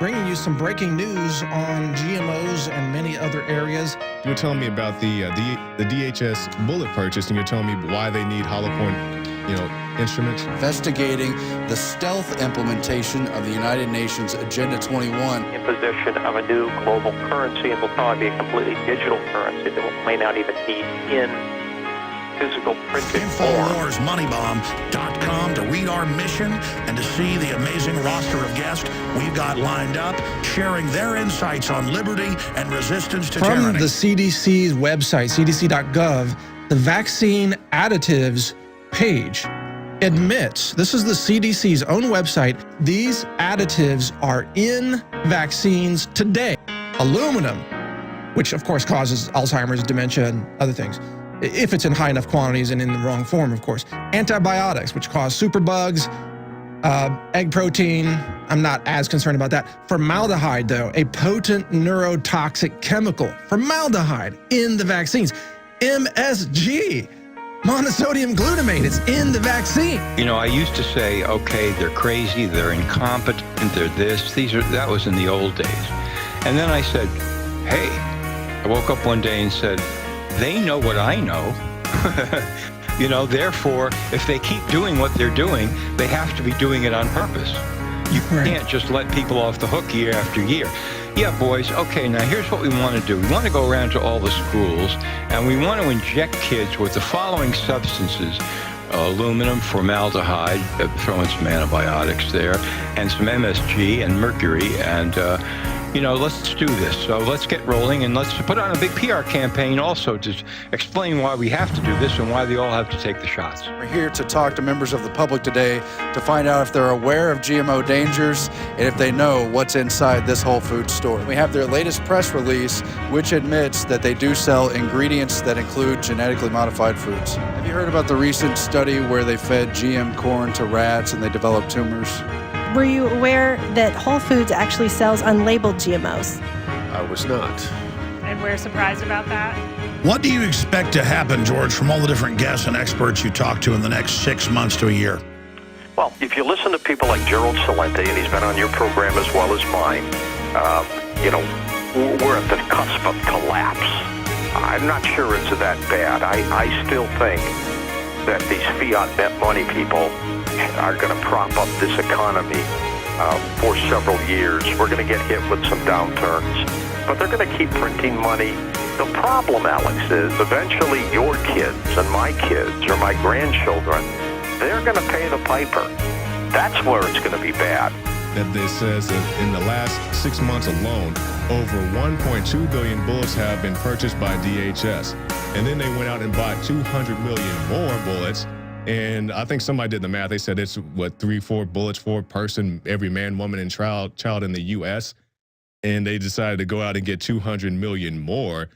bringing you some breaking news on GMOs and many other areas. You were telling me about the DHS bullet purchase, and you're telling me why they need hollow point, instruments. Investigating the stealth implementation of the United Nations Agenda 21. Imposition of a new global currency, and will probably be a completely digital currency that may not even be in physical printed form. InfoWarsMoneyBomb.com to read our mission and to see the amazing roster of guests we've got lined up, sharing their insights on liberty and resistance to tyranny. From the CDC's website, cdc.gov, the vaccine additives page admits, this is the CDC's own website, these additives are in vaccines today. Aluminum, which of course causes Alzheimer's, dementia, and other things, if it's in high enough quantities and in the wrong form, of course. Antibiotics, which cause superbugs, egg protein, I'm not as concerned about that. Formaldehyde, though, a potent neurotoxic chemical, formaldehyde in the vaccines. MSG, monosodium glutamate, is in the vaccine. I used to say, okay, they're crazy, they're incompetent, they're this, that was in the old days. And then I said, hey, I woke up one day and said, they know what I know. Therefore, if they keep doing what they're doing, they have to be doing it on purpose. You can't just let people off the hook year after year. Yeah, boys, okay, now here's what we want to do. We want to go around to all the schools, and we want to inject kids with the following substances: aluminum, formaldehyde, throw in some antibiotics there, and some MSG and mercury, and let's do this. So let's get rolling, and let's put on a big PR campaign also to explain why we have to do this and why they all have to take the shots. We're here to talk to members of the public today to find out if they're aware of GMO dangers and if they know what's inside this Whole Foods store. We have their latest press release, which admits that they do sell ingredients that include genetically modified foods. Have you heard about the recent study where they fed GM corn to rats and they developed tumors? Were you aware that Whole Foods actually sells unlabeled GMOs? I was not. And we're surprised about that. What do you expect to happen, George, from all the different guests and experts you talk to in the next 6 months to a year? Well, if you listen to people like Gerald Celente, and he's been on your program as well as mine, we're at the cusp of collapse. I'm not sure it's that bad. I still think that these fiat net money people are going to prop up this economy for several years. We're going to get hit with some downturns, but they're going to keep printing money. The problem, Alex, is eventually your kids and my kids or my grandchildren, they're going to pay the piper. That's where it's going to be bad. That this says that in the last 6 months alone, over 1.2 billion bullets have been purchased by DHS. And then they went out and bought 200 million more bullets. And I think somebody did the math. They said it's, 3-4 bullets for a person, every man, woman, and child in the U.S. And they decided to go out and get 200 million more.